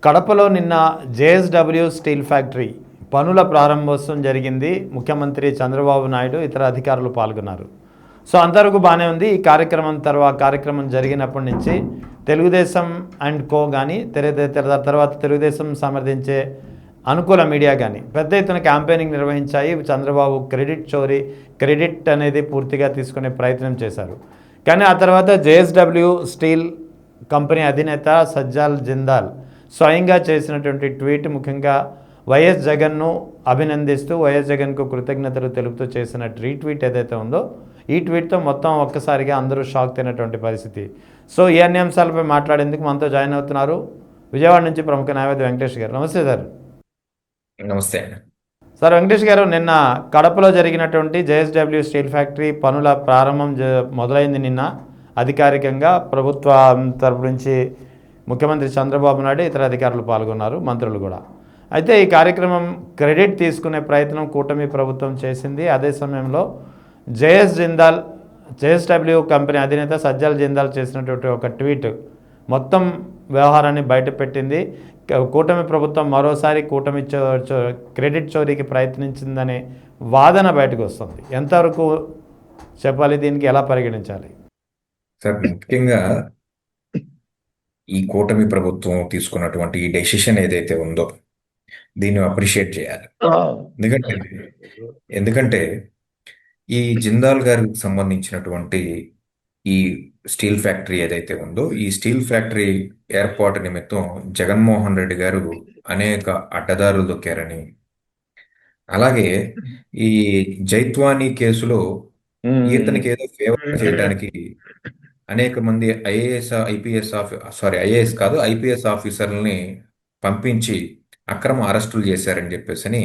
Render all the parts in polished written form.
కడపలో నిన్న JSW steel factory పనుల ప్రారంభోత్సవం జరిగింది. ముఖ్యమంత్రి చంద్రబాబు నాయుడు ఇతర అధికారులు పాల్గొన్నారు. సో అంతవరకు బాగానే ఉంది. ఈ కార్యక్రమం జరిగినప్పటి నుంచి తెలుగుదేశం అండ్ కో కానీ తర్వాత తెలుగుదేశం సమర్థించే అనుకూల మీడియా కానీ పెద్ద ఎత్తున క్యాంపెయినింగ్ నిర్వహించాయి. చంద్రబాబు క్రెడిట్ అనేది పూర్తిగా తీసుకునే ప్రయత్నం చేశారు. కానీ ఆ తర్వాత జేఎస్డబ్ల్యూ స్టీల్ కంపెనీ అధినేత సజ్జాల్ జిందాల్ స్వయంగా చేసినటువంటి ట్వీట్, ముఖ్యంగా వైఎస్ జగన్ను అభినందిస్తూ వైఎస్ జగన్కు కృతజ్ఞతలు తెలుపుతూ చేసిన రీట్వీట్ ఏదైతే ఉందో, ఈ ట్వీట్తో మొత్తం ఒక్కసారిగా అందరూ షాక్ తినటువంటి పరిస్థితి. సో ఈ అన్ని అంశాలపై మాట్లాడేందుకు మనతో జాయిన్ అవుతున్నారు విజయవాడ నుంచి ప్రముఖ న్యాయవాది వెంకటేష్ గారు. నమస్తే సార్. నమస్తే సార్. వెంకటేష్ గారు, నిన్న కడపలో జరిగినటువంటి జేఎస్డబ్ల్యూ స్టీల్ ఫ్యాక్టరీ పనుల ప్రారంభం మొదలైంది. నిన్న అధికారికంగా ప్రభుత్వం తరపు నుంచి ముఖ్యమంత్రి చంద్రబాబు నాయుడు ఇతర అధికారులు పాల్గొన్నారు, మంత్రులు కూడా. అయితే ఈ కార్యక్రమం క్రెడిట్ తీసుకునే ప్రయత్నం కూటమి ప్రభుత్వం చేసింది. అదే సమయంలో జేఎస్డబ్ల్యూ కంపెనీ అధినేత సజ్జాల్ జిందాల్ చేసినటువంటి ఒక ట్వీట్ మొత్తం వ్యవహారాన్ని బయటపెట్టింది. కూటమి ప్రభుత్వం మరోసారి క్రెడిట్ చోరీకి ప్రయత్నించిందనే వాదన బయటకు వస్తుంది. ఎంతవరకు చెప్పాలి, దీనికి ఎలా పరిగణించాలి? సార్, ముఖ్యంగా ఈ కూటమి ప్రభుత్వం తీసుకున్నటువంటి ఈ డెసిషన్ ఏదైతే ఉందో దీన్ని అప్రిషియేట్ చేయాలి. ఎందుకంటే ఈ జిందాల్ గారికి సంబంధించినటువంటి ఈ స్టీల్ ఫ్యాక్టరీ ఏదైతే ఉందో, ఈ స్టీల్ ఫ్యాక్టరీ ఏర్పాటు నిమిత్తం జగన్మోహన్ రెడ్డి గారు అనేక అడ్డదారులు దొక్కారని, అలాగే ఈ జైత్వానీ కేసులో ఇతనికి ఏదో ఫేవర్ చేయడానికి అనేక మంది ఐపీఎస్ ఆఫీసర్లని పంపించి అక్రమ అరెస్టులు చేశారని చెప్పేసి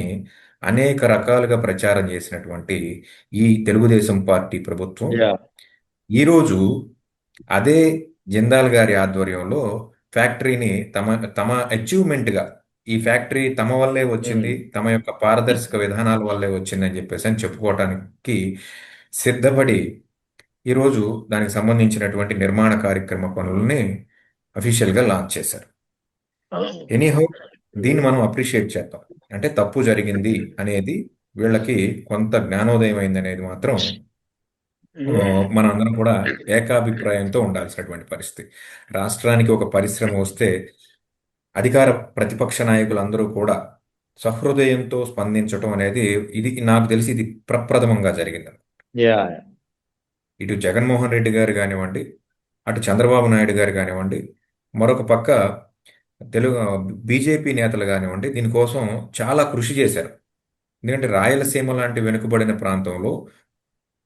అనేక రకాలుగా ప్రచారం చేసినటువంటి ఈ తెలుగుదేశం పార్టీ ప్రభుత్వం ఈరోజు అదే జిందాల్ గారి ఆధ్వర్యంలో ఫ్యాక్టరీని తమ అచీవ్మెంట్గా, ఈ ఫ్యాక్టరీ తమ వల్లే వచ్చింది, తమ యొక్క పారదర్శక విధానాల వల్లే వచ్చిందని చెప్పేసి చెప్పుకోవటానికి సిద్ధపడి ఈరోజు దానికి సంబంధించినటువంటి నిర్మాణ కార్యక్రమ పనులని అఫీషియల్గా లాంచ్ చేశారు. ఎనీహౌ, దీన్ని మనం అప్రిషియేట్ చేద్దాం. అంటే తప్పు జరిగింది అనేది వీళ్ళకి కొంత జ్ఞానోదయం అయింది అనేది మాత్రం మనందరం కూడా ఏకాభిప్రాయంతో ఉండాల్సినటువంటి పరిస్థితి. రాష్ట్రానికి ఒక పరిశ్రమ వస్తే అధికార ప్రతిపక్ష నాయకులందరూ కూడా సహృదయంతో స్పందించడం అనేది ఇది నాకు తెలిసి ఇది ప్రప్రథమంగా జరిగింది. ఇటు జగన్మోహన్ రెడ్డి గారు కానివ్వండి, అటు చంద్రబాబు నాయుడు గారు కానివ్వండి, మరొక పక్క బీజేపీ నేతలు కానివ్వండి, దీనికోసం చాలా కృషి చేశారు. ఎందుకంటే రాయలసీమ లాంటి వెనుకబడిన ప్రాంతంలో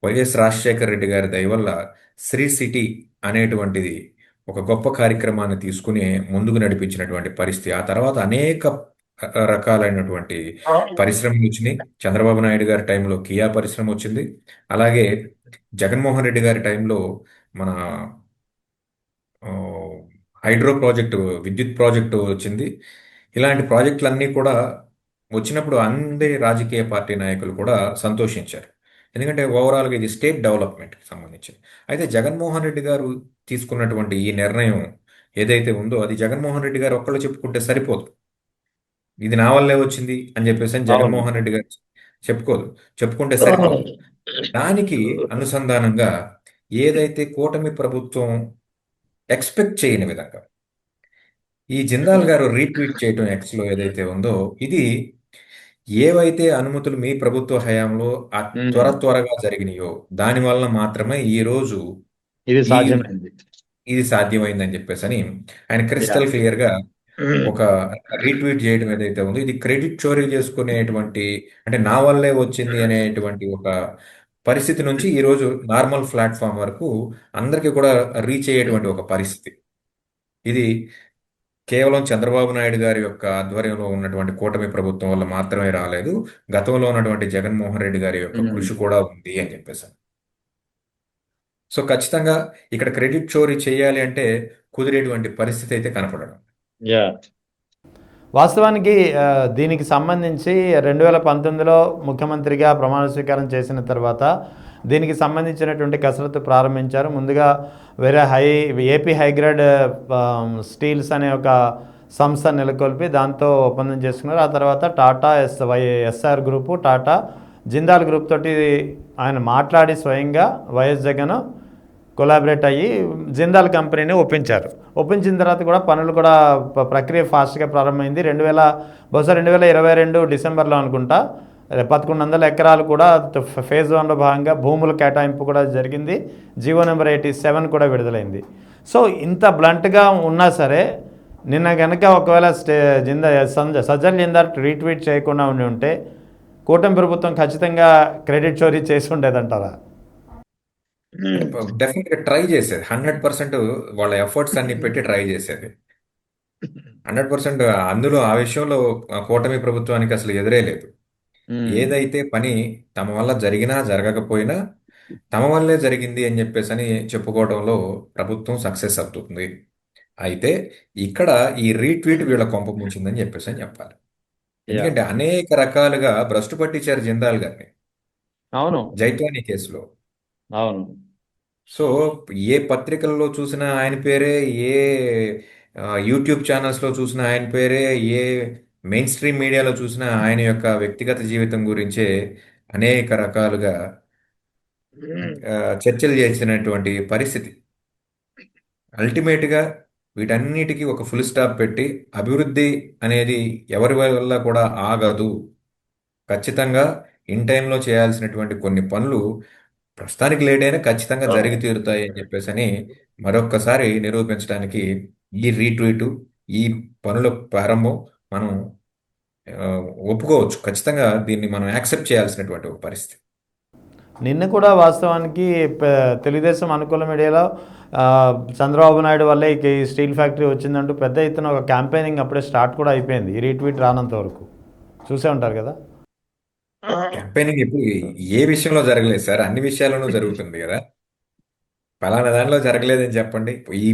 వైఎస్ రాజశేఖర రెడ్డి గారి దయవల్ల శ్రీ సిటీ అనేటువంటిది ఒక గొప్ప కార్యక్రమాన్ని తీసుకుని ముందుకు నడిపించినటువంటి పరిస్థితి. ఆ తర్వాత అనేక రకాలైనటువంటి పరిశ్రమలు వచ్చినాయి. చంద్రబాబు నాయుడు గారి టైంలో కియా పరిశ్రమ వచ్చింది. అలాగే జగన్మోహన్ రెడ్డి గారి టైంలో మన హైడ్రో ప్రాజెక్టు, విద్యుత్ ప్రాజెక్టు వచ్చింది. ఇలాంటి ప్రాజెక్టులన్నీ కూడా వచ్చినప్పుడు అందరి రాజకీయ పార్టీ నాయకులు కూడా సంతోషించారు. ఎందుకంటే ఓవరాల్గా ఇది స్టేట్ డెవలప్మెంట్కి సంబంధించి. అయితే జగన్మోహన్ రెడ్డి గారు తీసుకున్నటువంటి ఈ నిర్ణయం ఏదైతే ఉందో అది జగన్మోహన్ రెడ్డి గారు ఒక్కళ్ళు చెప్పుకుంటే సరిపోదు. ఇది నా వల్లే వచ్చింది అని చెప్పేసి జగన్మోహన్ రెడ్డి గారు చెప్పుకుంటే సరిపోదు. దానికి అనుసంధానంగా ఏదైతే కూటమి ప్రభుత్వం ఎక్స్పెక్ట్ చేయని విధంగా ఈ జిందాల్ గారు రీట్వీట్ చేయడం ఎక్స్లో ఏదైతే ఉందో, ఇది ఏవైతే అనుమతులు మీ ప్రభుత్వ హయాంలో త్వరగా జరిగినాయో దాని వల్ల మాత్రమే ఈ రోజు ఇది సాధ్యమైందని చెప్పేసి అని ఆయన క్రిస్టల్ క్లియర్ గా ఒక రీట్వీట్ చేయడం ఏదైతే ఉందో, ఇది క్రెడిట్ చోరీ చేసుకునేటువంటి, అంటే నా వల్లే వచ్చింది అనేటువంటి ఒక పరిస్థితి నుంచి ఈరోజు నార్మల్ ప్లాట్ఫామ్ వరకు అందరికీ కూడా రీచ్ అయ్యేటువంటి ఒక పరిస్థితి. ఇది కేవలం చంద్రబాబు నాయుడు గారి యొక్క ఆధ్వర్యంలో ఉన్నటువంటి కూటమి ప్రభుత్వం వల్ల మాత్రమే రాలేదు, గతంలో ఉన్నటువంటి జగన్మోహన్ రెడ్డి గారి యొక్క కృషి కూడా ఉంది అని చెప్పేసాను. సో ఖచ్చితంగా ఇక్కడ క్రెడిట్ చోరీ చేయాలి అంటే కుదిరేటువంటి పరిస్థితి అయితే కనపడడం. వాస్తవానికి దీనికి సంబంధించి 2019లో ముఖ్యమంత్రిగా ప్రమాణ స్వీకారం చేసిన తర్వాత దీనికి సంబంధించినటువంటి కసరత్తు ప్రారంభించారు. ముందుగా ఏపీ హైగ్రేడ్ స్టీల్స్ అనే ఒక సంస్థ నెలకొల్పి దాంతో ఒప్పందం చేసుకున్నారు. ఆ తర్వాత Tata SR group, Tata Jindal group తోటి ఆయన మాట్లాడి స్వయంగా వైఎస్ జగన్ కొలాబరేట్ అయ్యి జిందాల్ కంపెనీని ఒప్పించారు. ఒప్పించిన తర్వాత కూడా పనులు కూడా ప్రక్రియ ఫాస్ట్గా ప్రారంభమైంది. బహుశా 2022 డిసెంబర్లో అనుకుంటా 1100 ఎకరాలు కూడా ఫేజ్ 1లో భాగంగా భూముల కేటాయింపు కూడా జరిగింది. జీవో నెంబర్ 87 కూడా విడుదలైంది. సో ఇంత బ్లంట్గా ఉన్నా సరే నిన్న కనుక ఒకవేళ సజ్జల్ జిందాల్ రీట్వీట్ చేయకుండా ఉండి ఉంటే కూటమి ప్రభుత్వం ఖచ్చితంగా క్రెడిట్ చోరీ చేసి ఉండేదంటారా? డెఫినెట్గా ట్రై చేసేది, 100% వాళ్ళ ఎఫర్ట్స్ అన్ని పెట్టి ట్రై చేసేది. 100% అందులో ఆ విషయంలో కూటమి ప్రభుత్వానికి అసలు ఎదురే లేదు. ఏదైతే పని తమ వల్ల జరిగినా జరగకపోయినా తమ వల్లే జరిగింది అని చెప్పేసి అని చెప్పుకోవడంలో ప్రభుత్వం సక్సెస్ అవుతుంది. అయితే ఇక్కడ ఈ రీట్వీట్ వీళ్ళ కొంప ముంచిందని చెప్పేసి అని చెప్పాలి. యా ఎందుకంటే అనేక రకాలుగా భ్రష్టు పట్టించారు జిందాల్ గారిని అవును జైత్వానీ కేసులో. అవును సో ఏ పత్రికల్లో చూసినా ఆయన పేరే, ఏ యూట్యూబ్ ఛానల్స్లో చూసినా ఆయన పేరే, ఏ మెయిన్ స్ట్రీమ్ మీడియాలో చూసినా ఆయన యొక్క వ్యక్తిగత జీవితం గురించే అనేక రకాలుగా చర్చలు చేసినటువంటి పరిస్థితి. అల్టిమేట్గా వీటన్నిటికీ ఒక ఫుల్ స్టాప్ పెట్టి అభివృద్ధి అనేది ఎవరి వల్ల కూడా ఆగదు, ఖచ్చితంగా ఇన్ టైంలో చేయాల్సినటువంటి కొన్ని పనులు ప్రస్తుతానికి లేట్ అయినా ఖచ్చితంగా జరిగి తీరుతాయి అని చెప్పేసి అని మరొక్కసారి నిరూపించడానికి ఈ రీట్వీట్, ఈ పనుల ప్రారంభం మనం ఆ, ఒప్పుకోవచ్చు. ఖచ్చితంగా దీన్ని మనం యాక్సెప్ట్ చేయాల్సినటువంటి ఒక పరిస్థితి. నిన్న కూడా వాస్తవానికి తెలుగుదేశం అనుకూల మీడియాలో ఆ, చంద్రబాబు నాయుడు వల్లే ఈ స్టీల్ ఫ్యాక్టరీ వచ్చిందంటూ పెద్ద ఎత్తున ఒక క్యాంపెయినింగ్ అప్పుడే స్టార్ట్ కూడా అయిపోయింది. ఈ రీట్వీట్ రానంత వరకు చూసే ఉంటారు కదా. క్యాంపెయినింగ్ ఇప్పుడు ఏ విషయంలో జరగలేదు సార్, అన్ని విషయాల్లోనూ జరుగుతుంది కదా. ఫలానా దానిలో జరగలేదని చెప్పండి. ఈ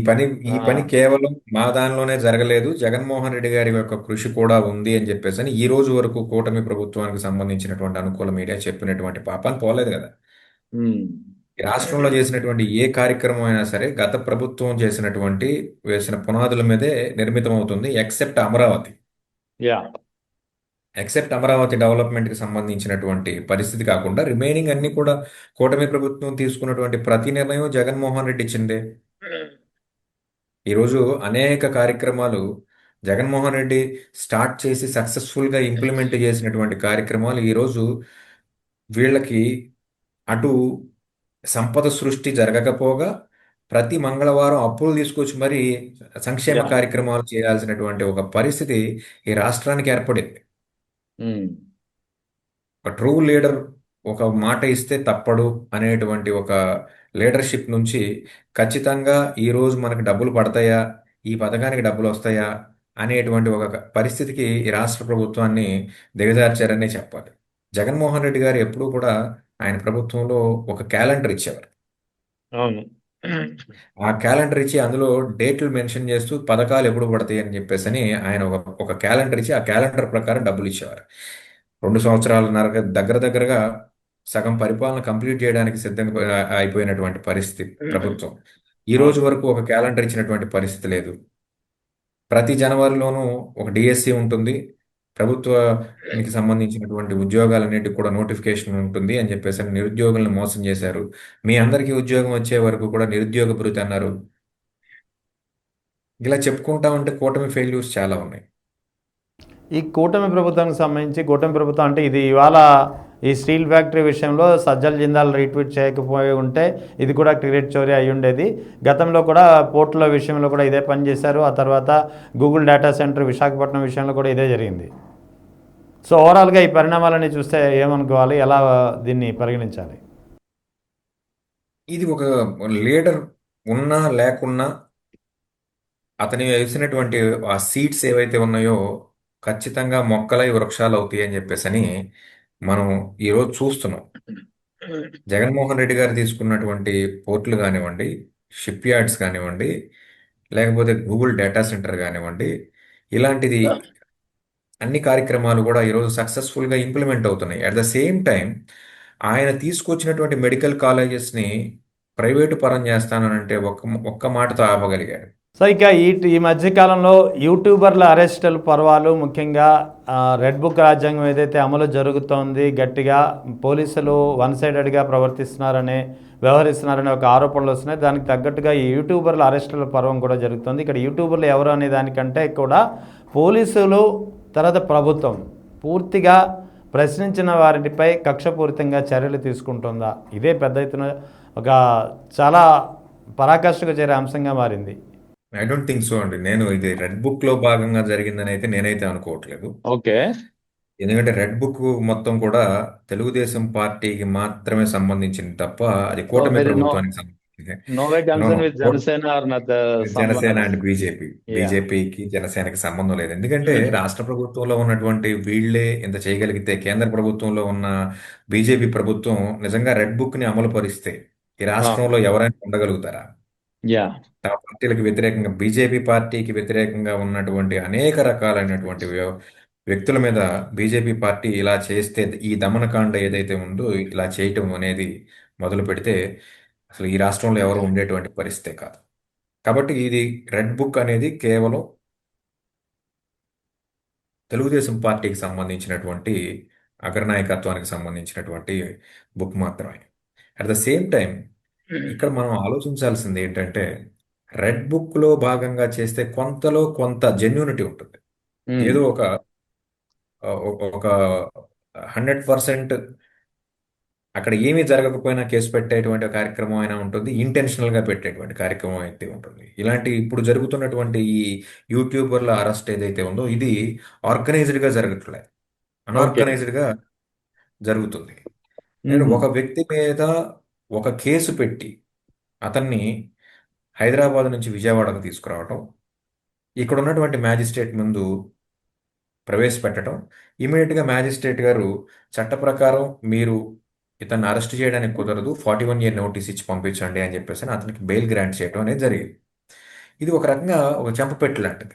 పని కేవలం మా దానిలోనే జరగలేదు, జగన్మోహన్ రెడ్డి గారి యొక్క కృషి కూడా ఉంది అని చెప్పేసి అని ఈ రోజు వరకు కూటమి ప్రభుత్వానికి సంబంధించినటువంటి అనుకూల మీడియా చెప్పినటువంటి పాపాన్ని పోలేదు కదా. ఈ రాష్ట్రంలో చేసినటువంటి ఏ కార్యక్రమం అయినా సరే గత ప్రభుత్వం చేసినటువంటి వేసిన పునాదుల మీదే నిర్మితం అవుతుంది, except Amaravati. Yeah except Amaravati డెవలప్మెంట్కి సంబంధించినటువంటి పరిస్థితి కాకుండా రిమైనింగ్ అన్ని కూడా కూటమి ప్రభుత్వం తీసుకున్నటువంటి ప్రతి నిర్ణయం జగన్మోహన్ రెడ్డి ఇచ్చిందే. ఈరోజు అనేక కార్యక్రమాలు జగన్మోహన్ రెడ్డి స్టార్ట్ చేసి సక్సెస్ఫుల్గా ఇంప్లిమెంట్ చేసినటువంటి కార్యక్రమాలు ఈరోజు వీళ్ళకి అటు సంపద సృష్టి జరగకపోగా ప్రతి మంగళవారం అప్పులు తీసుకొచ్చి మరి సంక్షేమ యా కార్యక్రమాలు చేయాల్సినటువంటి ఒక పరిస్థితి ఈ రాష్ట్రానికి ఏర్పడింది. ఒక ట్రూ లీడర్ ఒక మాట ఇస్తే తప్పడు అనేటువంటి ఒక లీడర్షిప్ నుంచి ఖచ్చితంగా ఈరోజు మనకు డబ్బులు పడతాయా, ఈ పథకానికి డబ్బులు వస్తాయా అనేటువంటి ఒక పరిస్థితికి ఈ రాష్ట్ర ప్రభుత్వాన్ని దిగజార్చారనే చెప్పాలి. జగన్మోహన్ రెడ్డి గారు ఎప్పుడూ కూడా ఆయన ప్రభుత్వంలో ఒక క్యాలెండర్ ఇచ్చేవారు. అవును ఆ క్యాలెండర్ ఇచ్చి అందులో డేట్లు మెన్షన్ చేస్తూ పథకాలు ఎప్పుడు పడతాయి అని చెప్పేసి అని ఆయన ఒక క్యాలెండర్ ఇచ్చి ఆ క్యాలెండర్ ప్రకారం డబ్బులు ఇచ్చేవారు. 2 సంవత్సరాలన్నర దగ్గర దగ్గరగా సగం పరిపాలన కంప్లీట్ చేయడానికి సిద్ధంగా అయిపోయినటువంటి పరిస్థితి ప్రభుత్వం. ఈ రోజు వరకు ఒక క్యాలెండర్ ఇచ్చినటువంటి పరిస్థితి లేదు. ప్రతి జనవరిలోనూ ఒక డిఎస్సి ఉంటుంది, ప్రభుత్వానికి సంబంధించినటువంటి ఉద్యోగాలన్నిటికి కూడా నోటిఫికేషన్ ఉంటుంది అని చెప్పేసి అని నిరుద్యోగులను మోసం చేశారు. మీ అందరికీ ఉద్యోగం వచ్చే వరకు కూడా నిరుద్యోగ భృతి అన్నారు. ఇలా చెప్పుకుంటా ఉంటే కూటమి ఫెయిల్యూర్స్ చాలా ఉన్నాయి. ఈ కూటమి ప్రభుత్వానికి సంబంధించి కూటమి ప్రభుత్వం అంటే ఇది ఇవాళ ఈ స్టీల్ ఫ్యాక్టరీ విషయంలో సజ్జల్ జిందాల్ రీట్వీట్ చేయకపోయి ఉంటే ఇది కూడా క్రెడిట్ చోరీ అయి ఉండేది. గతంలో కూడా పోర్టుల విషయంలో కూడా ఇదే పని చేశారు. ఆ తర్వాత గూగుల్ డేటా సెంటర్ విశాఖపట్నం విషయంలో కూడా ఇదే జరిగింది. సో ఓవరాల్గా ఈ పరిణామాలని చూస్తే ఏమనుకోవాలి, ఎలా దీన్ని పరిగణించాలి? ఇది ఒక లీడర్ ఉన్నా లేకున్నా అతని వేసినటువంటి ఆ సీడ్స్ ఏవైతే ఉన్నాయో ఖచ్చితంగా మొక్కలై వృక్షాలు అవుతాయి అని చెప్పేసి అని మనం ఈరోజు చూస్తున్నాం. జగన్మోహన్ రెడ్డి గారు తీసుకున్నటువంటి పోర్టులు కానివ్వండి, షిప్ యార్డ్స్ కానివ్వండి, లేకపోతే గూగుల్ డేటా సెంటర్ కానివ్వండి, ఇలాంటిది అన్ని కార్యక్రమాలు కూడా ఈరోజు సక్సెస్ఫుల్గా ఇంప్లిమెంట్ అవుతున్నాయి. అట్ ద సేమ్ టైం ఆయన తీసుకొచ్చినటువంటి మెడికల్ కాలేజెస్ని ప్రైవేటు పరం చేస్తానంటే ఒక్క ఒక్క మాటతో ఆపగలిగాడు. సో ఇక ఈ మధ్య కాలంలో యూట్యూబర్ల అరెస్టుల పర్వాలు ముఖ్యంగా రెడ్ బుక్ రాజ్యాంగం ఏదైతే అమలు జరుగుతోంది గట్టిగా పోలీసులు వన్ సైడెడ్గా వ్యవహరిస్తున్నారనే ఒక ఆరోపణలు వస్తున్నాయి. దానికి తగ్గట్టుగా ఈ యూట్యూబర్ల అరెస్టుల పర్వం కూడా జరుగుతుంది. ఇక్కడ యూట్యూబర్లు ఎవరు అనే దానికంటే కూడా పోలీసులు తర్వాత ప్రభుత్వం పూర్తిగా ప్రశ్నించిన వారిపై కక్షపూరితంగా చర్యలు తీసుకుంటుందా? ఇదే పెద్ద ఎత్తున ఒక చాలా పరాకాష్ఠకు చేరే అంశంగా మారింది. ఐ డోంట్ థింక్ సో అండి. నేను ఇది రెడ్ బుక్ లో భాగంగా జరిగిందని అయితే నేనైతే అనుకోవట్లేదు. ఓకే. ఎందుకంటే రెడ్ బుక్ మొత్తం కూడా తెలుగుదేశం పార్టీకి మాత్రమే సంబంధించింది తప్ప అది సో కూటమి దెర్ ఇస్ ప్రభుత్వానికి సంబంధించింది. No way no concern no with Janasena or not Janasena someone. And BJP yeah. బీజేపీకి జనసేనకి సంబంధం లేదు. ఎందుకంటే రాష్ట్ర ప్రభుత్వంలో ఉన్నటువంటి వీళ్ళే ఇంత చేయగలిగితే కేంద్ర ప్రభుత్వంలో ఉన్న బీజేపీ ప్రభుత్వం నిజంగా రెడ్ బుక్ ని అమలు పరిస్తే ఈ రాష్ట్రంలో ఎవరైనా ఉండగలుగుతారా? యా. ఆ పార్టీలకు వ్యతిరేకంగా బీజేపీ పార్టీకి వ్యతిరేకంగా ఉన్నటువంటి అనేక రకాలైనటువంటి వ్యక్తుల మీద బీజేపీ పార్టీ ఇలా చేస్తే ఈ దమనకాండ ఏదైతే ఉందో ఇలా చేయటం అనేది మొదలు పెడితే అసలు ఈ రాష్ట్రంలో ఎవరు ఉండేటువంటి పరిస్థితే కాదు. కాబట్టి ఇది రెడ్ బుక్ అనేది కేవలం తెలుగుదేశం పార్టీకి సంబంధించినటువంటి అగ్రనాయకత్వానికి సంబంధించినటువంటి బుక్ మాత్రమే. అట్ ద సేమ్ టైం ఇక్కడ మనం ఆలోచించాల్సింది ఏంటంటే రెడ్ బుక్ లో భాగంగా చేస్తే కొంతలో కొంత జెన్యూనిటీ ఉంటుంది. ఏదో ఒక 100% అక్కడ ఏమీ జరగకపోయినా కేసు పెట్టేటువంటి కార్యక్రమం అయినా ఉంటుంది, ఇంటెన్షనల్ గా పెట్టేటువంటి కార్యక్రమం అయితే ఉంటుంది. ఇలాంటి ఇప్పుడు జరుగుతున్నటువంటి ఈ యూట్యూబర్ల అరెస్ట్ ఏదైతే ఉందో ఇది ఆర్గనైజ్డ్ గా జరగట్లేదు, ఓకే. అన్ఆర్గనైజ్డ్ గా జరుగుతుంది. నేను ఒక వ్యక్తి మీద ఒక కేసు పెట్టి అతన్ని హైదరాబాద్ నుంచి విజయవాడకు తీసుకురావటం, ఇక్కడ ఉన్నటువంటి మ్యాజిస్ట్రేట్ ముందు ప్రవేశపెట్టడం, ఇమీడియట్గా మ్యాజిస్ట్రేట్ గారు చట్ట ప్రకారం మీరు ఇతన్ని అరెస్ట్ చేయడానికి కుదరదు, 41 year నోటీస్ ఇచ్చి పంపించండి అని చెప్పేసి అతనికి బెయిల్ గ్రాంట్ చేయడం అనేది జరిగింది. ఇది ఒక రకంగా ఒక చెంపపెట్టు లాంటిది.